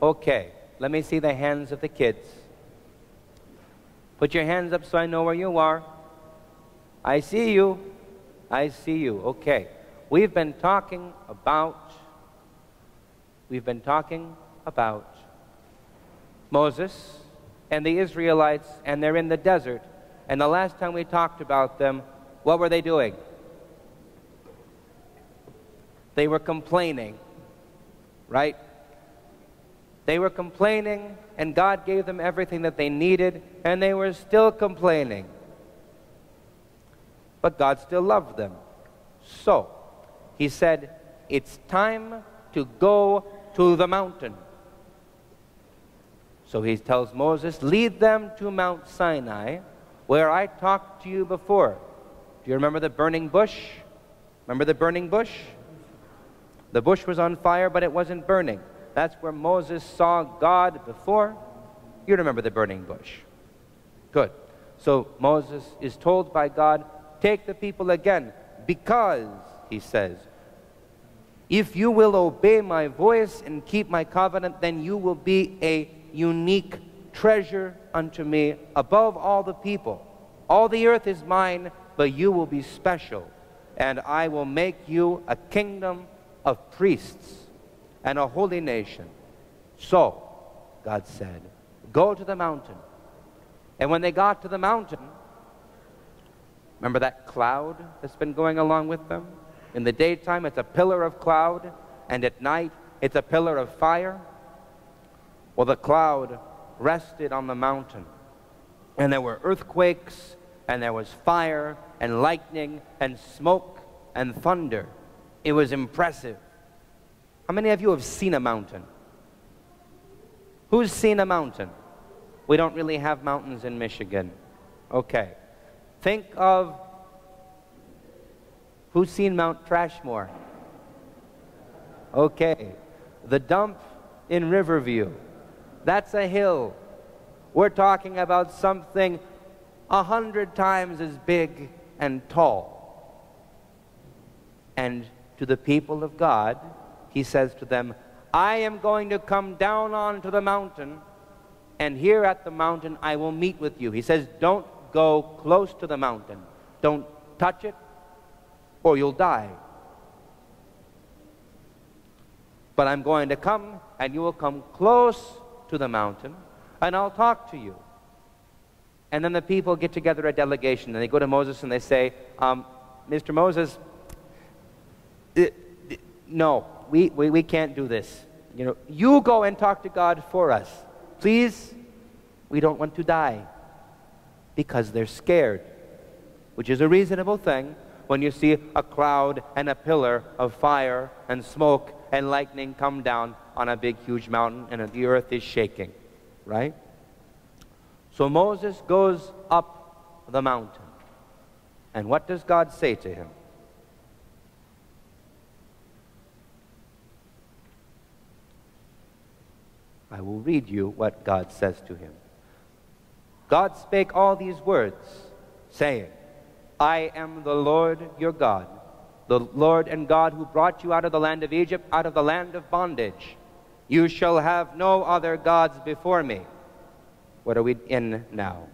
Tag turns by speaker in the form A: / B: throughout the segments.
A: Okay, let me see the hands of the kids. Put your hands up so I know where you are. I see you. I see you. Okay. We've been talking about Moses and the Israelites, and they're in the desert. And the last time we talked about them, what were they doing? They were complaining, right? They were complaining, and God gave them everything that they needed, and they were still complaining. But God still loved them. So, he said, it's time to go to the mountain. So he tells Moses, lead them to Mount Sinai, where I talked to you before. Do you remember the burning bush? Remember the burning bush? The bush was on fire, but it wasn't burning. That's where Moses saw God before. You remember the burning bush. Good. So Moses is told by God, take the people again, because, he says, if you will obey my voice and keep my covenant, then you will be a unique treasure unto me above all the people. All the earth is mine, but you will be special, and I will make you a kingdom of priests and a holy nation. So, God said, go to the mountain. And when they got to the mountain, remember that cloud that's been going along with them? In the daytime, it's a pillar of cloud, and at night, it's a pillar of fire. Well, the cloud rested on the mountain, and there were earthquakes, and there was fire, and lightning, and smoke, and thunder. It was impressive. How many of you have seen a mountain? Who's seen a mountain? We don't really have mountains in Michigan. Okay. Think of, who's seen Mount Trashmore? Okay. The dump in Riverview. That's a hill. We're talking about something 100 times as big and tall. And to the people of God, he says to them, I am going to come down onto the mountain, and here at the mountain I will meet with you. He says, don't go close to the mountain. Don't touch it, or you'll die. But I'm going to come, and you will come close to the mountain, and I'll talk to you. And then the people get together a delegation, and they go to Moses and they say, Mr. Moses, no, we can't do this. You know, you go and talk to God for us. Please, we don't want to die. Because they're scared, which is a reasonable thing when you see a cloud and a pillar of fire and smoke and lightning come down on a big, huge mountain and the earth is shaking, right? So Moses goes up the mountain. And what does God say to him? I will read you what God says to him. God spake all these words, saying, I am the Lord your God, the Lord and God who brought you out of the land of Egypt, out of the land of bondage. You shall have no other gods before me. What are we in now?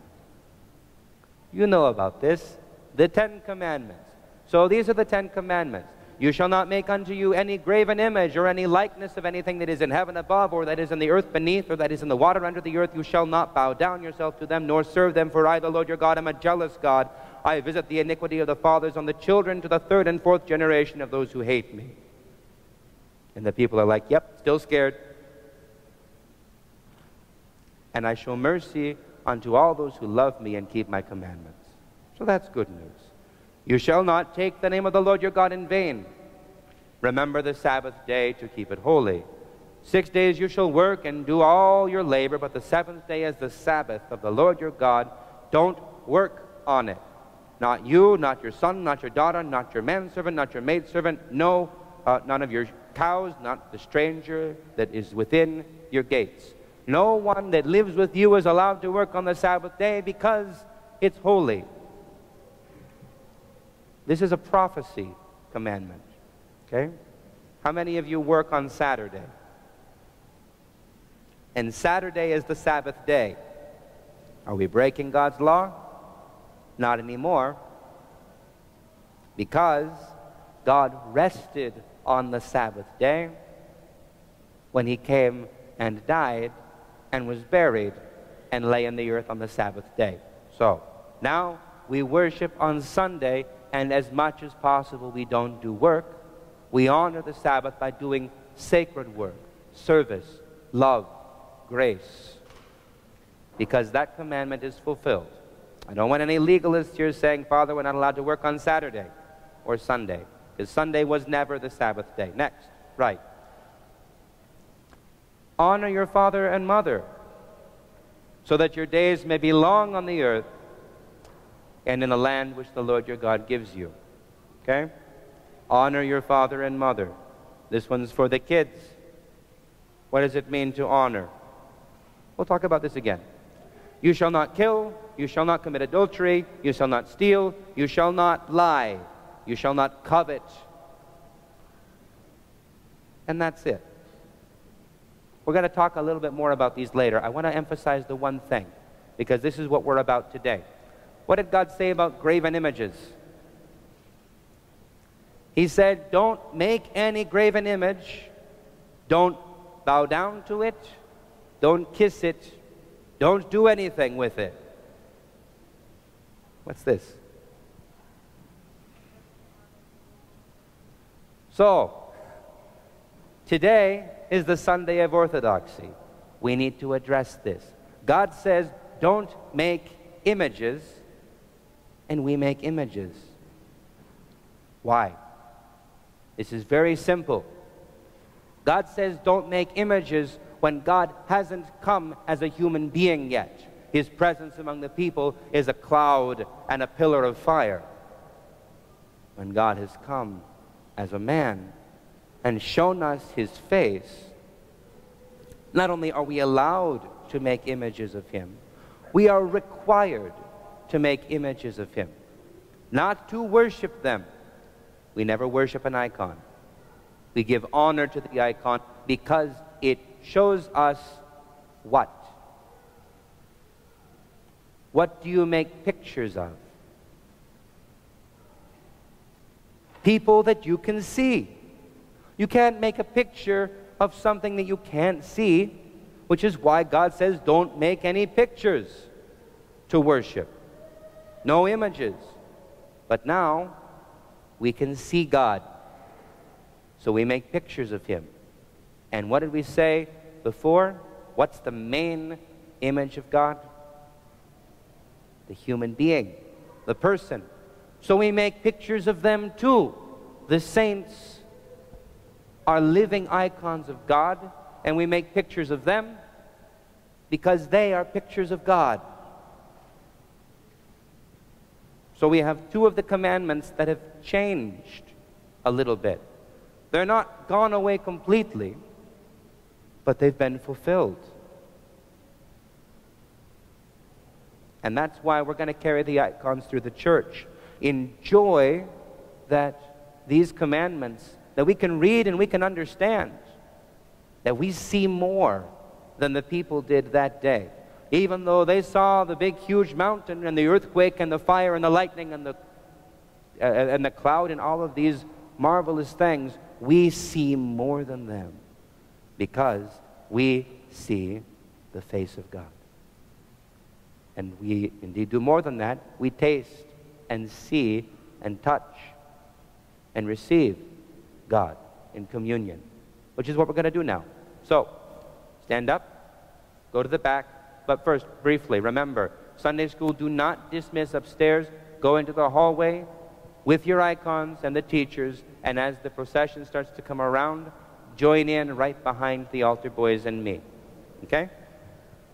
A: You know about this, the 10 Commandments. So these are the 10 Commandments. You shall not make unto you any graven image or any likeness of anything that is in heaven above, or that is in the earth beneath, or that is in the water under the earth. You shall not bow down yourself to them, nor serve them, for I, the Lord your God, am a jealous God. I visit the iniquity of the fathers on the children to the 3rd and 4th generation of those who hate me. And the people are like, yep, still scared. And I show mercy unto all those who love me and keep my commandments. So that's good news. You shall not take the name of the Lord your God in vain. Remember the Sabbath day to keep it holy. 6 days you shall work and do all your labor, but the 7th day is the Sabbath of the Lord your God. Don't work on it. Not you, not your son, not your daughter, not your manservant, not your maidservant, no, none of your cows, not the stranger that is within your gates. No one that lives with you is allowed to work on the Sabbath day because it's holy. This is a prophecy commandment, okay? How many of you work on Saturday? and Saturday is the Sabbath day. Are we breaking God's law? Not anymore, because God rested on the Sabbath day when He came and died and was buried and lay in the earth on the Sabbath day. So now we worship on Sunday, and as much as possible we don't do work. We honor the Sabbath by doing sacred work, service, love, grace, because that commandment is fulfilled. I don't want any legalists here saying, Father, we're not allowed to work on Saturday or Sunday, because Sunday was never the Sabbath day. Next, right. Honor your father and mother, so that your days may be long on the earth and in the land which the Lord your God gives you. Okay? Honor your father and mother. This one's for the kids. What does it mean to honor? We'll talk about this again. You shall not kill, you shall not commit adultery, you shall not steal, you shall not lie, you shall not covet. And that's it. We're going to talk a little bit more about these later. I want to emphasize the one thing, because this is what we're about today. What did God say about graven images? He said, don't make any graven image, don't bow down to it, don't kiss it, don't do anything with it. What's this? So, today is the Sunday of Orthodoxy. We need to address this. God says, don't make images, and we make images. Why? This is very simple. God says, don't make images when God hasn't come as a human being yet. His presence among the people is a cloud and a pillar of fire. When God has come as a man and shown us His face, not only are we allowed to make images of Him, we are required to make images of Him, not to worship them. We never worship an icon. We give honor to the icon because it shows us what? What do you make pictures of? People that you can see. You can't make a picture of something that you can't see, which is why God says don't make any pictures to worship. No images. But now we can see God, so we make pictures of Him. And what did we say before? What's the main image of God? The human being, the person. So we make pictures of them too. The saints are living icons of God, and we make pictures of them because they are pictures of God. So we have two of the commandments that have changed a little bit. They're not gone away completely, but they've been fulfilled. And that's why we're going to carry the icons through the church. Enjoy that these commandments, that we can read and we can understand, that we see more than the people did that day. Even though they saw the big huge mountain and the earthquake and the fire and the lightning and the cloud and all of these marvelous things, we see more than them because we see the face of God. And we indeed do more than that. We taste and see and touch and receive God in communion, which is what we're going to do now. So, stand up, go to the back, but first, briefly, remember, Sunday school, do not dismiss upstairs. Go into the hallway with your icons and the teachers, and as the procession starts to come around, join in right behind the altar boys and me. Okay?